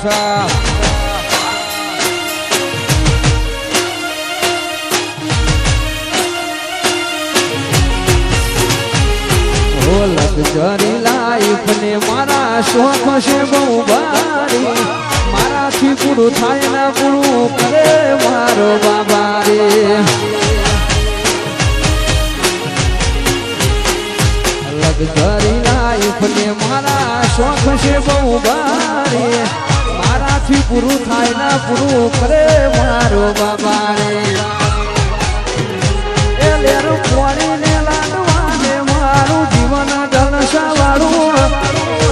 સાહેબ luxury life ને મારા શોખ છે બહુ ભારી મારાથી પૂરું થાય ના પૂરું કરે મારો બાબા રે લક્ઝરી લાઈફ ને મારા શોખ છે બહુ ભારી મારાથી પૂરું થાય ના પૂરું કરે મારો બાબા રે એ લેરો પોણીને લાડવાને મારું જીવન જલસા વાળું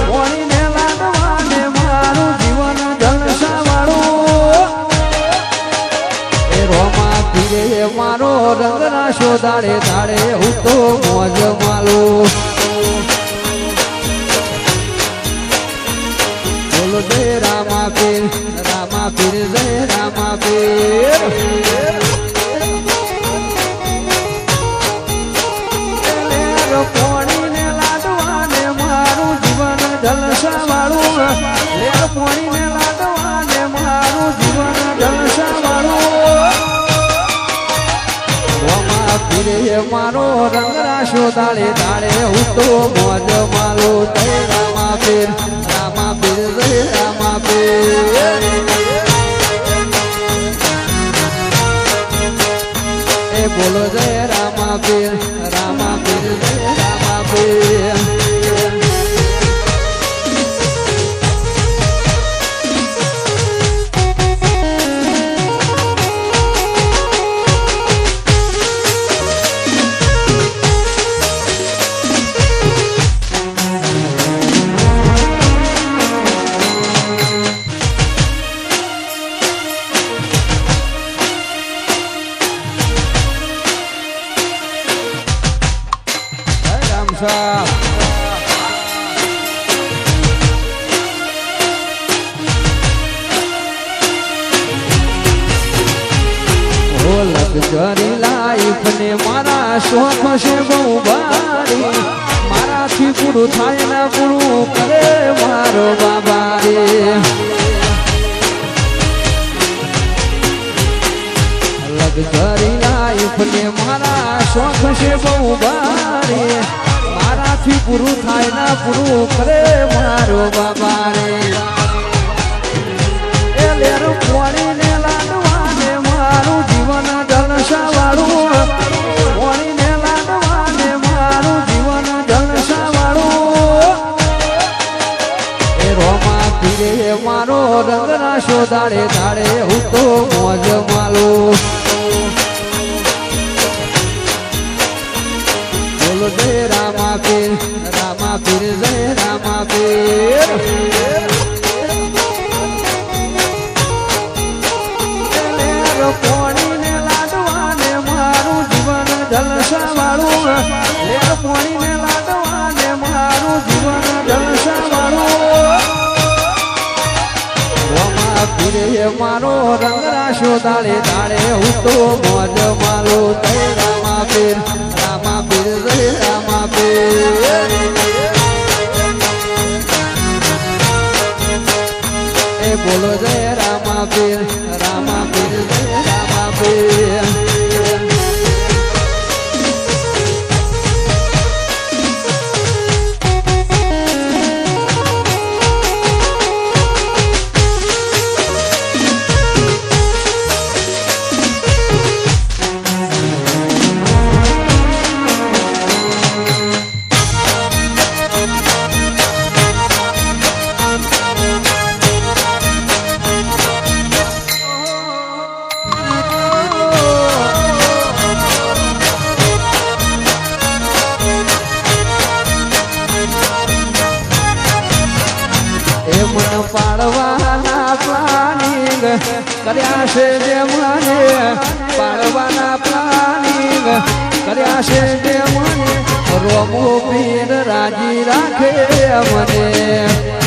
પોણીને લાડવાને મારું જીવન જલસા વાળું એ રોમા પીરે મારો રંગ રાશો દાડે દાડે હું તો મોજ માલું બોલો જય રામા પીર જય રામા પીર પોણીને લાડવાને મારું જીવન જલસા વાળું લેર પોણીને લાડવાને મારું જીવન જલસા વાળું રોમા પીરે મારો રંગ રાશો દાડે દાડે હું તો મોજ માલો જય રામા પીર જય રામા પીર એ બોલો જય રામા પીર જય રામા પીર લક્ઝરી લાઈફ ને મારા શોખ છે બહુ ભારી મારાથી પૂરું થાય ના પૂરું કરે મારો બાબા રે લક્ઝરી લાઈફ ને મારા શોખ છે બહુ ભારી મારાથી પૂરું થાય ના પૂરું કરે મારો બાબા રે એ લેરો પોણીને લાડવાને મારું જીવન જલસા વાળું પોણીને લાડવાને મારું જીવન જલસા વાળું એ રોમા પીરે મારો રંગ રાશો દાડે દાડે હું તો મોજ માલું બોલો જય રામા પીર જય રામા પીર પોણીને લાડવાને મારું જીવન જલસા વાળું લેર પોણીને લાડવાને મારું જીવન જલસા વાળું રોમા પીરે મારો રંગ રાશો દાડે દાડે હું તો મોજ માલો જય રામા પીર જય રામા પીર એ બોલો જય રામા પીર જય રામા પીર પાડવાના પ્લાનિંગ કર્યા છે જે મને પાડવાના પ્લાનિંગ કર્યા છે જે મને રોમો પીર રાજી રાખે મને